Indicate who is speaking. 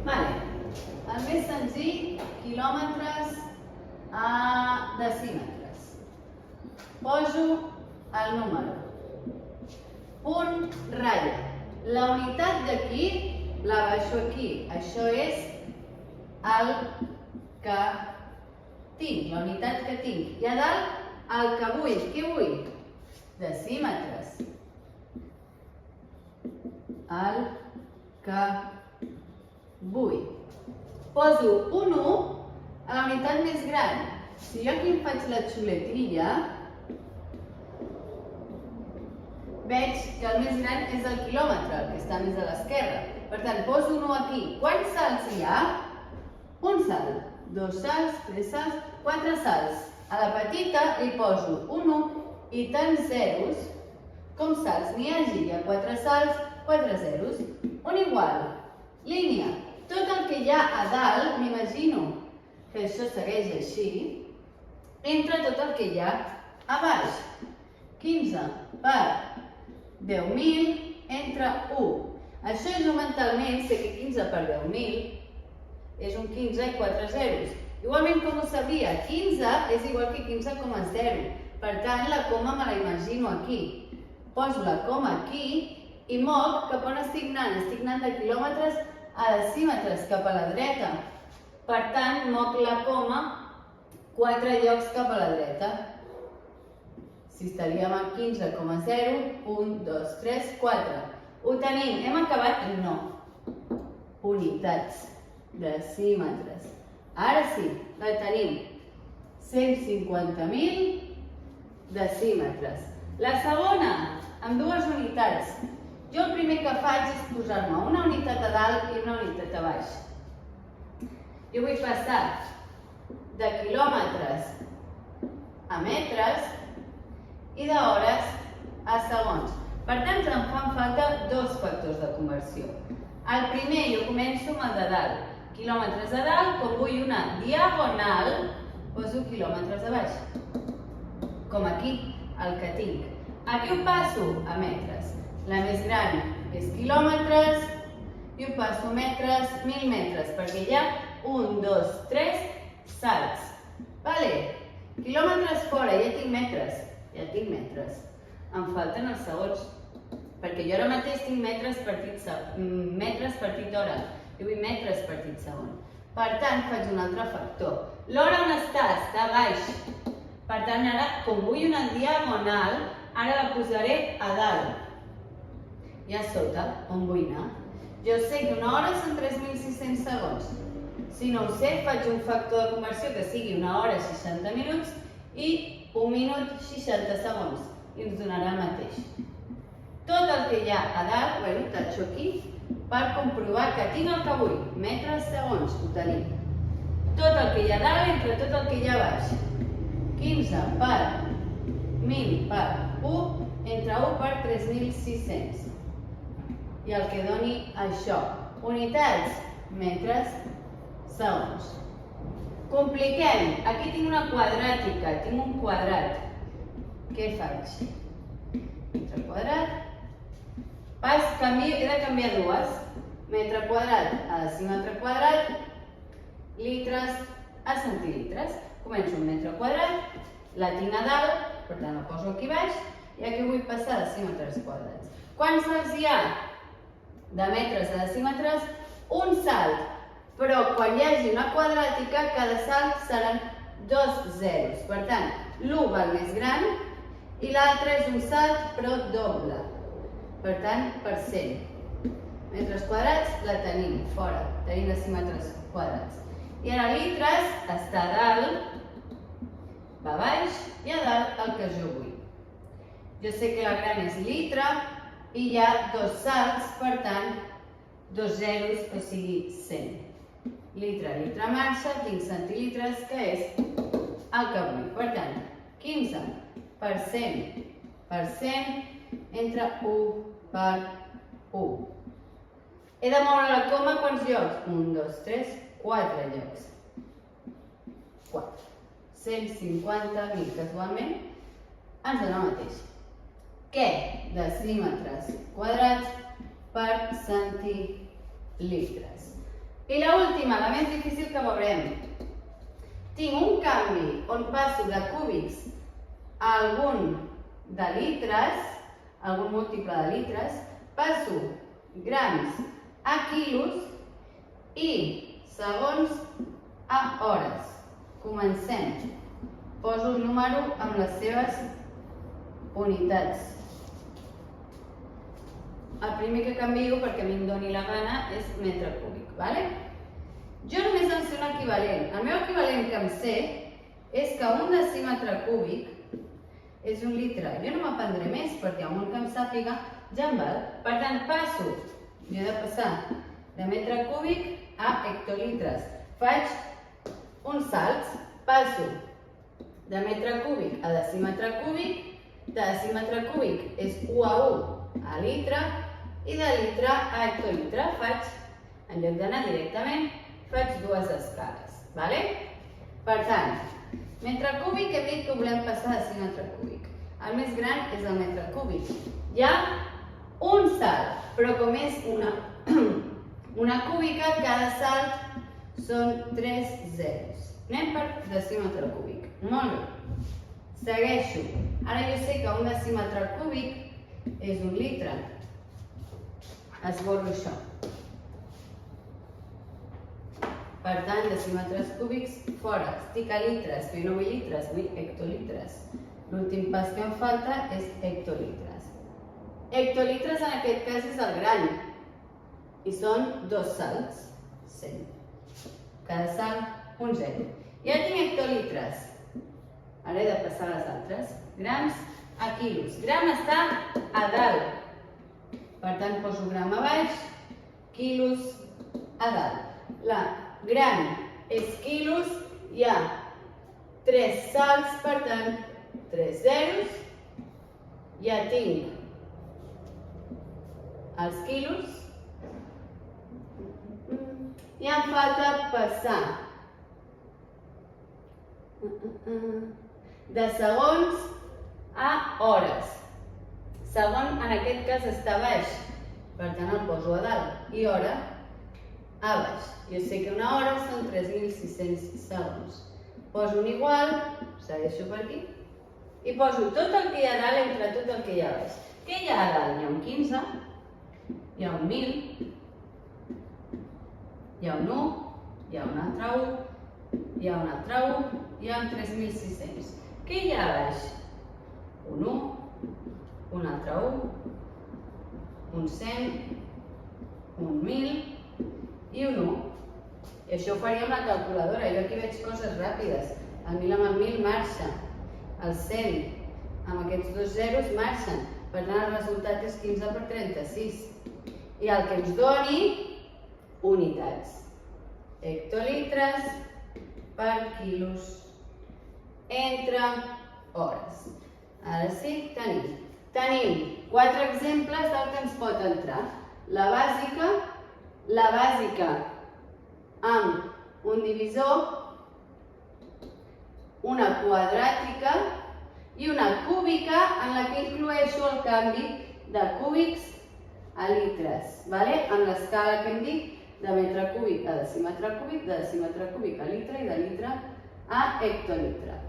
Speaker 1: El més senzill, quilòmetres a decímetres. Poso el número. Punt, ratlla. La unitat d'aquí la baixo aquí. Això és el que tinc, la unitat que tinc. I a dalt, el que vull. Què vull? Decímetres. El que vull. Poso un 1 a la unitat més gran. Si jo aquí em faig la xuletilla, veig que el més gran és el quilòmetre, el que està més a l'esquerra. Per tant, poso un 1 aquí. Quants salts hi ha? Un salt, 2 salts, 3 salts, 4 salts. A la petita li poso un 1 i tants zeros com salts n'hi hagi. Hi ha 4 salts, 4 zeros. Un igual. Línia. Tot el que hi ha a dalt, m'imagino que això segueix així, entre tot el que hi ha a baix. 15 per 10.000 entre 1. Això jo mentalment sé que 15 per 10.000 és un 15 i 4 zeros. Igualment, com ho sabia? 15 és igual que 15,0. Per tant, la coma me la imagino aquí. Poso la coma aquí i moc cap on estic anant. Estic anant de quilòmetres a decímetres cap a la dreta. Per tant, moc la coma 4 llocs cap a la dreta. Si estaríem a 15,0, 1, 2, 3, 4. Ho tenim. Hem acabat? No. Unitats. Decímetres. Ara sí, la tenim. 150.000 decímetres. La segona, amb dues unitats. Jo el primer que faig és posar-me una unitat a dalt i una unitat a baix. Jo vull passar de quilòmetres a metres i d'hores a segons. Per tant, em fan falta dos factors de conversió. El primer, jo començo amb el de dalt. Quilòmetres a dalt, com vull una diagonal, poso quilòmetres a baix. Com aquí, el que tinc. Aquí ho passo a metres. La més gran és quilòmetres i ho passo a metres, 1.000 metres, perquè hi ha 1, 2, 3 salts. Vale. Quilòmetres fora, ja tinc metres. Ja tinc metres. Em falten els segons, perquè jo ara mateix tinc metres partit hora. Jo vull metres partit segon. Per tant, faig un altre factor. L'hora on està? Està a baix. Per tant, ara, com vull una diagonal, ara la posaré a dalt. I a sota, on vull anar. Jo sé que una hora són 3.600 segons. Si no ho sé, faig un factor de conversió que sigui una hora 60 minuts i 1 minut 60 segons. I ens donarà el mateix. Tot el que hi ha a dalt, ho tatxo aquí, per comprovar que tinc el que vull. Metres, segons, ho tenim. Tot el que hi ha a dalt entre tot el que hi ha a baix. 15 per 1.000 per 1 entre 1 per 3.600. I el que doni això. Unitats, metres, segons. Compliquem. Aquí tinc una quadràtica, tinc un quadrat. Què faig? Metre quadrat. He de canviar dues. Metre quadrat a decímetre quadrat. Litres a centilitres. Començo un metre quadrat. La tinc a dalt, per tant la poso aquí baix. I aquí vull passar a decímetres quadrats. Quants salts hi ha? De metres a decímetres, un salt. Però quan hi hagi una quadràtica, cada salt seran 2 zeros. Per tant, l'1 va el més gran i l'altre és un salt, però doble. Per tant, per 100. Metres quadrats la tenim fora. Tenim decímetres quadrats. I ara litres està a dalt, va a baix i a dalt el que jo vull. Jo sé que la gran és litre i hi ha 2 salts, per tant, 2 zeros, o sigui 100. Litre, litre marxa, tinc centilitres, que és el que vull. Per tant, 15 per 100 entre 1 per 1. He de moure la coma quants llocs? 1, 2, 3, 4 llocs. 4. 150.000, casualment, ens dona el mateix. Què? Decímetres quadrats per centilitres. I l'última, la més difícil que veurem. Tinc un canvi on passo de cúbics a algun de litres, algun múltiple de litres, passo grams a quilos i segons a hores. Comencem. Poso el número amb les seves unitats. El primer que canvio, perquè a mi em doni la gana, és metre cúbic, ¿vale? Jo només em sé un equivalent. El meu equivalent que em sé és que un decímetre cúbic és un litre. Jo no m'aprendré més, perquè amb un que em sàpiga ja em val. Per tant, passo, jo he de passar de metre cúbic a hectolitres. Faig uns salts, passo de metre cúbic a decímetre cúbic, de decímetre cúbic és 1 a 1 a litre, i de litre a hectolitre faig, en lloc d'anar directament, faig dues escales. Per tant, metre cúbic hem dit que volem passar a decímetre cúbic. El més gran és el metre cúbic. Hi ha un salt, però com és una cúbica, cada salt són 3 zeros. Anem per decímetre cúbic. Molt bé. Segueixo. Ara jo sé que un decímetre cúbic és un litre. Esborro això. Per tant, decímetres cúbics fora. Estic a litres, però jo no vull litres, vull hectolitres. L'últim pas que em falta és hectolitres. Hectolitres en aquest cas és el gran. I són 2 salts. 100. Cada salt, un 0. Ja tinc hectolitres. Ara he de passar a les altres. Grams a quilos. Gram està a dalt. Per tant, poso gram a baix, quilos a dalt. La gran és quilos, hi ha 3 salts, per tant, 3 zeros. Ja tinc els quilos. I em falta passar de segons a hores. Segon, en aquest cas, està a baix, per tant el poso a dalt, i hora a baix. Jo sé que una hora són 3.600 segons. Poso un igual, segueixo per aquí, i poso tot el que hi ha a dalt entre tot el que hi ha a baix. Què hi ha a dalt? Hi ha un 15, hi ha un 1.000, hi ha un 1, hi ha un altre 1, hi ha un altre 1, hi ha un 3.600. Què hi ha a baix? Un 1, un altre 1, un 100, un 1.000 i un 1. I això ho faria amb la calculadora. Jo aquí veig coses ràpides. El 1.000 amb el 1.000 marxa. El 100 amb aquests 2 zeros marxen. Per tant, el resultat és 15 per 36. I el que ens doni unitats. Hectolitres per quilos entre hores. Ara sí, tenim 4 exemples del que ens pot entrar. La bàsica amb un divisor, una quadràtica i una cúbica en la que incloeixo el canvi de cúbics a litres, amb l'escala que hem dit de metre cúbic a decímetre cúbic, de decímetre cúbic a litre i de litre a hectolitre.